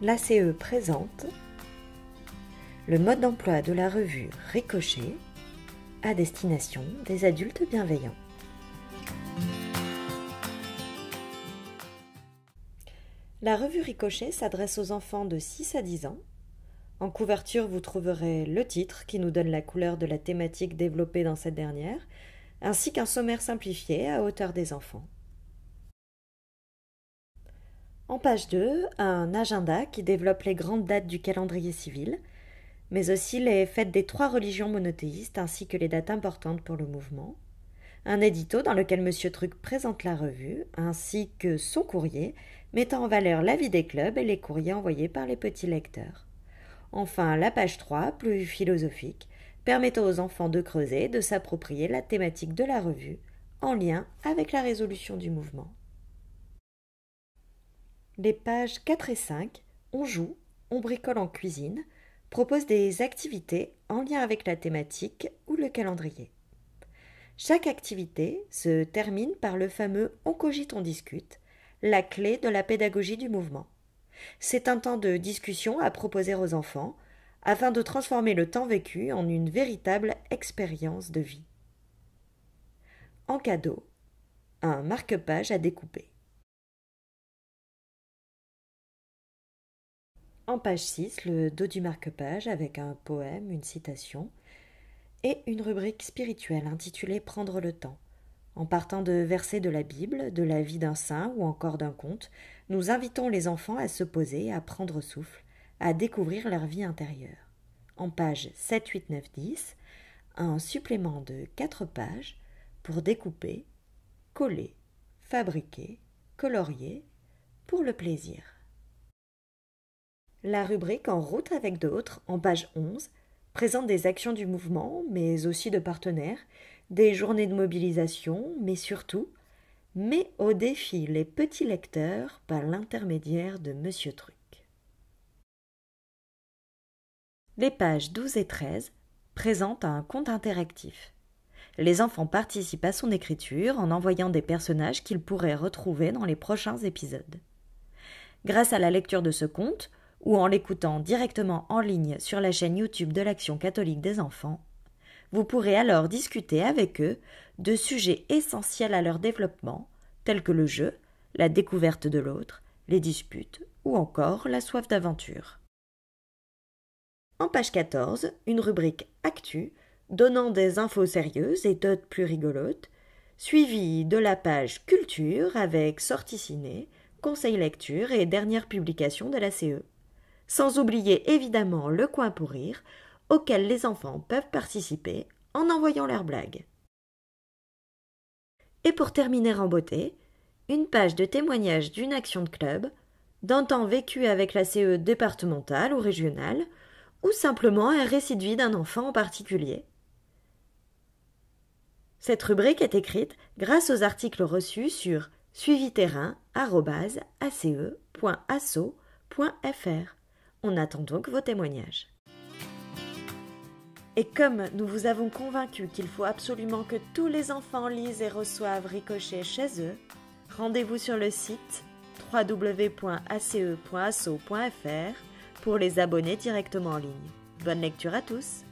L'ACE présente le mode d'emploi de la revue Ricochet à destination des adultes bienveillants. La revue Ricochet s'adresse aux enfants de 6 à 10 ans. En couverture, vous trouverez le titre qui nous donne la couleur de la thématique développée dans cette dernière, ainsi qu'un sommaire simplifié à hauteur des enfants. En page 2, un agenda qui développe les grandes dates du calendrier civil, mais aussi les fêtes des 3 religions monothéistes ainsi que les dates importantes pour le mouvement. Un édito dans lequel M. Truc présente la revue, ainsi que son courrier, mettant en valeur la vie des clubs et les courriers envoyés par les petits lecteurs. Enfin, la page 3, plus philosophique, permettant aux enfants de creuser et de s'approprier la thématique de la revue, en lien avec la résolution du mouvement. Les pages 4 et 5, on joue, on bricole en cuisine, proposent des activités en lien avec la thématique ou le calendrier. Chaque activité se termine par le fameux « on cogite, on discute », la clé de la pédagogie du mouvement. C'est un temps de discussion à proposer aux enfants afin de transformer le temps vécu en une véritable expérience de vie. En cadeau, un marque-page à découper. En page 6, le dos du marque-page avec un poème, une citation et une rubrique spirituelle intitulée « Prendre le temps ». En partant de versets de la Bible, de la vie d'un saint ou encore d'un conte, nous invitons les enfants à se poser, à prendre souffle, à découvrir leur vie intérieure. En pages 7, 8, 9, 10, un supplément de 4 pages pour découper, coller, fabriquer, colorier, pour le plaisir. La rubrique En route avec d'autres, en page 11, présente des actions du mouvement, mais aussi de partenaires, des journées de mobilisation, mais surtout, met au défi les petits lecteurs par l'intermédiaire de M. Truc. Les pages 12 et 13 présentent un conte interactif. Les enfants participent à son écriture en envoyant des personnages qu'ils pourraient retrouver dans les prochains épisodes. Grâce à la lecture de ce conte, ou en l'écoutant directement en ligne sur la chaîne YouTube de l'Action catholique des enfants, vous pourrez alors discuter avec eux de sujets essentiels à leur développement, tels que le jeu, la découverte de l'autre, les disputes ou encore la soif d'aventure. En page 14, une rubrique Actu donnant des infos sérieuses et d'autres plus rigolotes, suivie de la page Culture avec sorties ciné, conseils lecture et dernière publication de l'ACE. Sans oublier évidemment le coin pour rire, auquel les enfants peuvent participer en envoyant leurs blagues. Et pour terminer en beauté, une page de témoignage d'une action de club, d'un temps vécu avec la CE départementale ou régionale, ou simplement un récit de vie d'un enfant en particulier. Cette rubrique est écrite grâce aux articles reçus sur suiviterrain@ace.asso.fr. On attend donc vos témoignages. Et comme nous vous avons convaincu qu'il faut absolument que tous les enfants lisent et reçoivent Ricochet chez eux, rendez-vous sur le site www.ace.asso.fr pour les abonner directement en ligne. Bonne lecture à tous!